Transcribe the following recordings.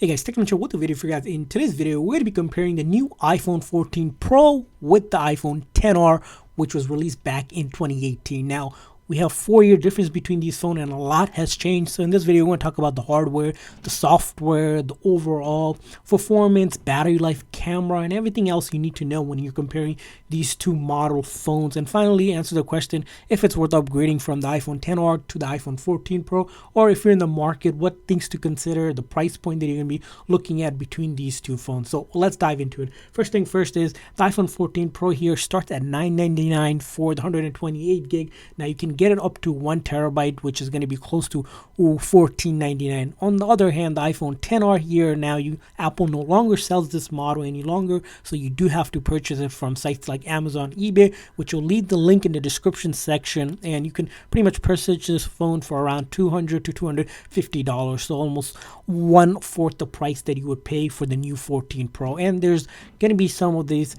Hey guys, Technical with the video for you guys. In today's video, we're going to be comparing the new iPhone 14 Pro with the iPhone XR, which was released back in 2018. Now, we have 4-year difference between these phones and a lot has changed. So in this video, we're going to talk about the hardware, the software, the overall performance, battery life, camera, and everything else you need to know when you're comparing these two model phones. And finally, answer the question if it's worth upgrading from the iPhone XR to the iPhone 14 Pro, or if you're in the market, what things to consider, the price point that you're going to be looking at between these two phones. So let's dive into it. First thing first is the iPhone 14 Pro here starts at $999 for the 128 gig. Now you can get it up to 1 terabyte, which is going to be close to $14.99. On the other hand, the iPhone XR here, now Apple no longer sells this model any longer, so you do have to purchase it from sites like Amazon, eBay, which will leave the link in the description section, and you can pretty much purchase this phone for around $200 to $250, so almost 1/4 the price that you would pay for the new 14 Pro. And there's going to be some of these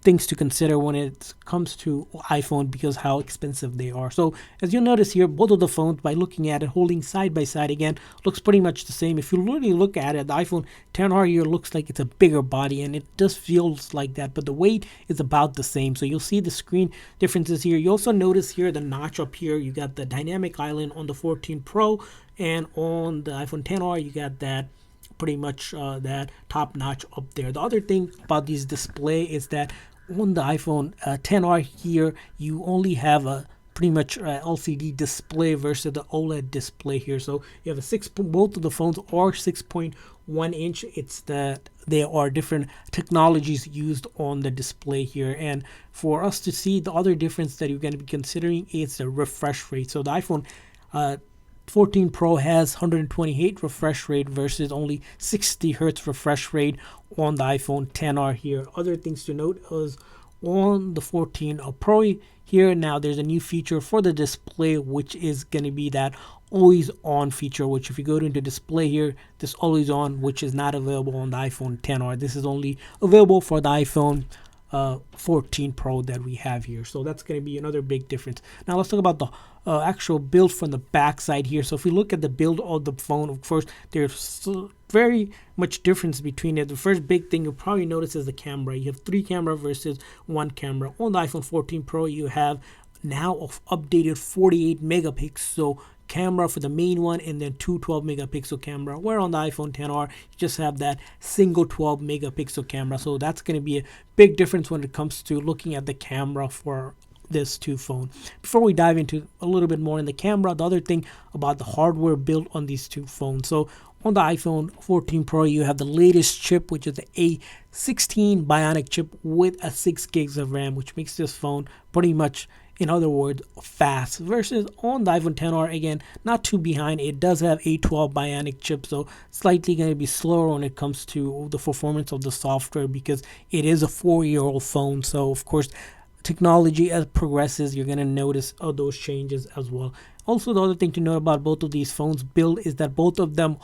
things to consider when it comes to iPhone because how expensive they are. So as you'll notice here, both of the phones, by looking at it, holding side by side again, looks pretty much the same. If you really look at it, the iPhone XR here looks like it's a bigger body, and it just feels like that, but the weight is about the same. So you'll see the screen differences here. You also notice here the notch up here. You got the dynamic island on the 14 Pro, and on the iPhone XR you got that pretty much that top notch up there. The other thing about this display is that on the iPhone XR here, you only have a pretty much LCD display versus the OLED display here. So you have both of the phones are 6.1 inch. It's that there are different technologies used on the display here. And for us to see the other difference that you're going to be considering is the refresh rate. So the iPhone 14 Pro has 128 refresh rate versus only 60 hertz refresh rate on the iPhone XR here. Other things to note is on the 14 Pro here, now there's a new feature for the display, which is going to be that always on feature, which if you go into display here, this always on, which is not available on the iPhone XR. This is only available for the iPhone 14 Pro that we have here. So that's going to be another big difference. Now let's talk about the actual build from the back side here. So if we look at the build of the phone, of course there's very much difference between it. The first big thing you'll probably notice is the camera. You have 3 camera versus 1 camera. On the iPhone 14 Pro you have now updated 48 megapixel camera for the main one, and then 2 12 megapixel camera, where on the iPhone XR you just have that single 12 megapixel camera. So that's going to be a big difference when it comes to looking at the camera for this two phone. Before we dive into a little bit more in the camera, the other thing about the hardware built on these two phones. So on the iPhone 14 Pro you have the latest chip, which is the A16 Bionic chip with a 6 gigs of RAM, which makes this phone pretty much, in other words, fast, versus on the iPhone XR, again, not too behind. It does have A12 Bionic chip, so slightly going to be slower when it comes to the performance of the software because it is a 4-year-old phone. So of course, technology as progresses, you're going to notice those changes as well. Also, the other thing to note about both of these phones build is that both of them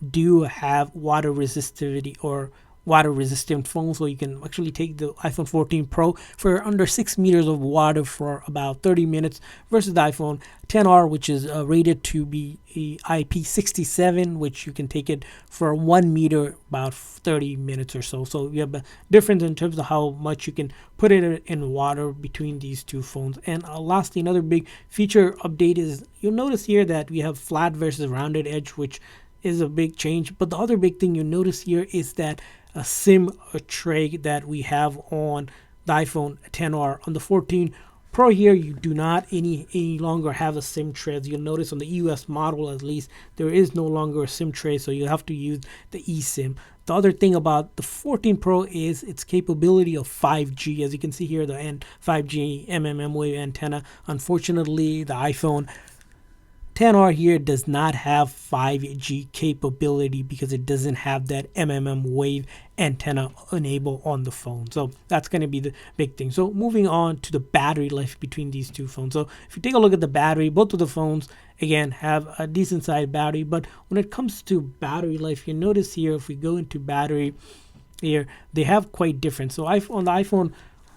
do have water resistivity or water resistant phone, so you can actually take the iPhone 14 Pro for under 6 meters of water for about 30 minutes versus the iPhone XR, which is rated to be IP67, which you can take it for 1 meter about 30 minutes or so. So you have a difference in terms of how much you can put it in water between these two phones. And lastly, another big feature update is you'll notice here that we have flat versus rounded edge, which is a big change. But the other big thing you notice here is that a SIM tray that we have on the iPhone XR. On the 14 Pro here, you do not any longer have a SIM tray. As you'll notice on the US model, at least, there is no longer a SIM tray, so you have to use the eSIM. The other thing about the 14 Pro is its capability of 5G. As you can see here, the 5G mmWave wave antenna. Unfortunately, the iPhone XR here does not have 5G capability because it doesn't have that wave antenna enabled on the phone. So that's going to be the big thing. So moving on to the battery life between these two phones. So if you take a look at the battery, both of the phones again have a decent sized battery, but when it comes to battery life, you notice here if we go into battery here, they have quite different. So on the iPhone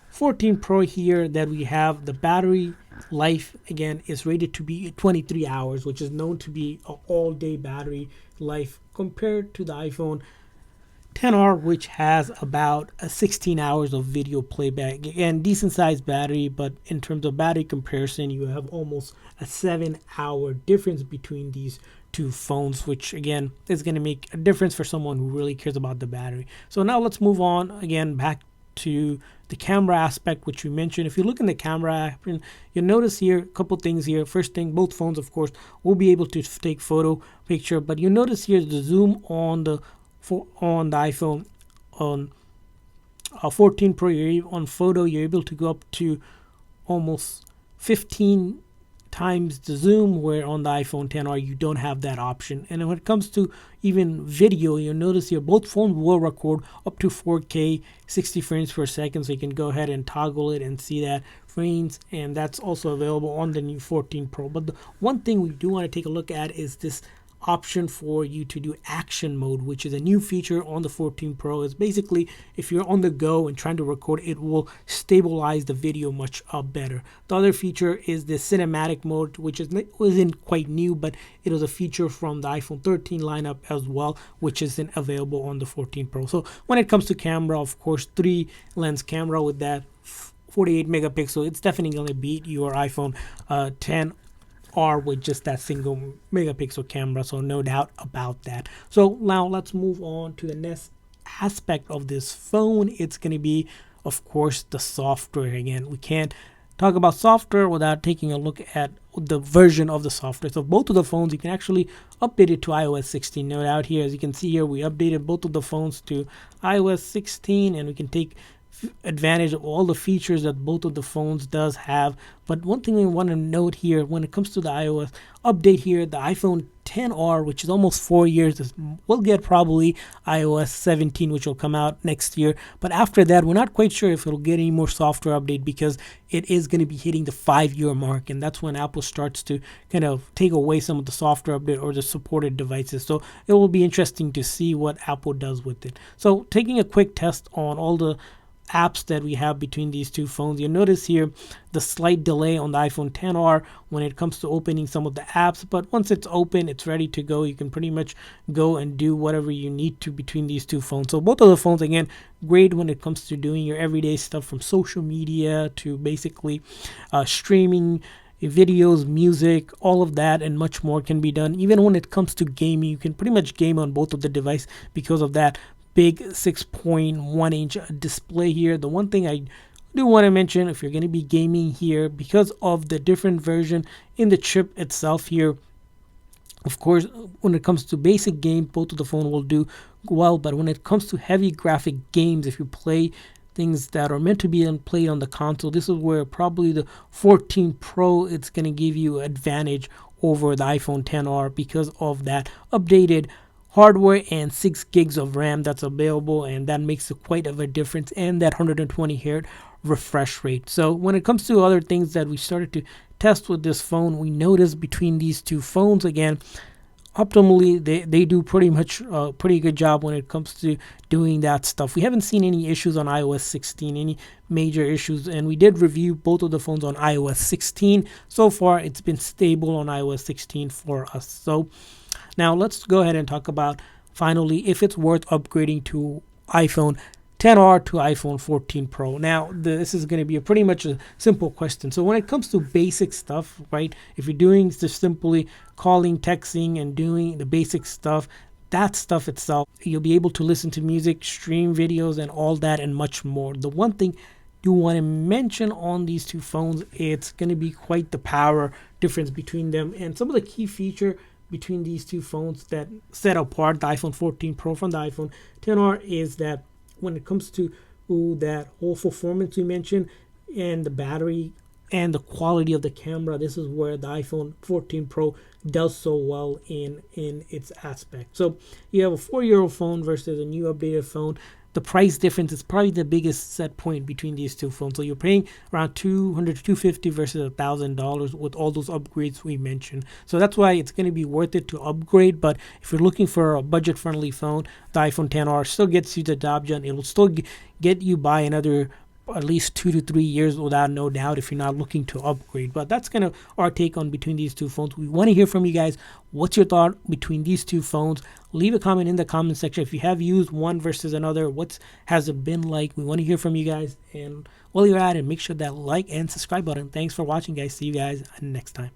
14 Pro here that we have, the battery life again is rated to be 23 hours, which is known to be an all-day battery life compared to the iPhone 10R, which has about 16 hours of video playback. Again, decent sized battery, but in terms of battery comparison, you have almost a 7-hour difference between these two phones, which again is going to make a difference for someone who really cares about the battery. So now let's move on again back to the camera aspect, which we mentioned. If you look in the camera app, you'll notice here a couple things here. First thing, both phones, of course, will be able to take photo picture, but you notice here the zoom on the iPhone on 14 Pro, on photo, you're able to go up to almost 15 times the zoom, where on the iPhone 10R you don't have that option. And when it comes to even video, you'll notice here both phones will record up to 4K 60 frames per second, so you can go ahead and toggle it and see that frames, and that's also available on the new 14 Pro. But the one thing we do want to take a look at is this option for you to do action mode, which is a new feature on the 14 Pro. Is basically if you're on the go and trying to record, it will stabilize the video much better. The other feature is the cinematic mode, which isn't quite new, but it was a feature from the iPhone 13 lineup as well, which isn't available on the 14 Pro. So when it comes to camera, of course, 3 lens camera with that 48 megapixel, it's definitely going to beat your iPhone 10 R with just that single megapixel camera, so no doubt about that. So now let's move on to the next aspect of this phone. It's going to be, of course, the software. Again, we can't talk about software without taking a look at the version of the software. So both of the phones, you can actually update it to iOS 16. No doubt here, as you can see here, we updated both of the phones to iOS 16, and we can take advantage of all the features that both of the phones does have. But one thing we want to note here, when it comes to the iOS update here, the iPhone 10R, which is almost 4 years, will get probably iOS 17, which will come out next year. But after that, we're not quite sure if it'll get any more software update, because it is going to be hitting the 5-year mark, and that's when Apple starts to kind of take away some of the software update or the supported devices. So it will be interesting to see what Apple does with it. So taking a quick test on all the apps that we have between these two phones, you notice here the slight delay on the iPhone 10R when it comes to opening some of the apps, but once it's open, it's ready to go. You can pretty much go and do whatever you need to between these two phones. So both of the phones, again, great when it comes to doing your everyday stuff, from social media to basically streaming videos, music, all of that and much more can be done. Even when it comes to gaming, you can pretty much game on both of the device because of that big 6.1 inch display here. The one thing I do want to mention, if you're going to be gaming here, because of the different version in the chip itself here, of course, when it comes to basic games, both of the phone will do well. But when it comes to heavy graphic games, if you play things that are meant to be played on the console, this is where probably the 14 Pro, it's going to give you advantage over the iPhone 10R because of that updated hardware and 6 gigs of RAM that's available, and that makes quite of a difference, and that 120 Hz refresh rate. So when it comes to other things that we started to test with this phone, we noticed between these two phones, again, optimally they do pretty much a pretty good job when it comes to doing that stuff. We haven't seen any issues on iOS 16, any major issues, and we did review both of the phones on iOS 16. So far it's been stable on iOS 16 for us. So now let's go ahead and talk about finally if it's worth upgrading to iPhone 10R to iPhone 14 Pro. Now this is going to be pretty much a simple question. So when it comes to basic stuff, right, if you're doing just simply calling, texting, and doing the basic stuff, that stuff itself, you'll be able to listen to music, stream videos, and all that and much more. The one thing you want to mention on these two phones, it's going to be quite the power difference between them, and some of the key feature between these two phones that set apart the iPhone 14 Pro from the iPhone 10R is that when it comes to that whole performance we mentioned, and the battery and the quality of the camera, this is where the iPhone 14 Pro does so well in its aspect. So you have a 4-year-old phone versus a new updated phone. The price difference is probably the biggest set point between these two phones. So you're paying around $200 to $250 versus $1,000 with all those upgrades we mentioned. So that's why it's going to be worth it to upgrade. But if you're looking for a budget-friendly phone, the iPhone 10R still gets you the job done. It will still get you by another at least 2 to 3 years without no doubt if you're not looking to upgrade. But that's kind of our take on between these two phones. We want to hear from you guys. What's your thought between these two phones? Leave a comment in the comment section. If you have used one versus another, what has it been like? We want to hear from you guys. And while you're at it, make sure that like and subscribe button. Thanks for watching, guys. See you guys next time.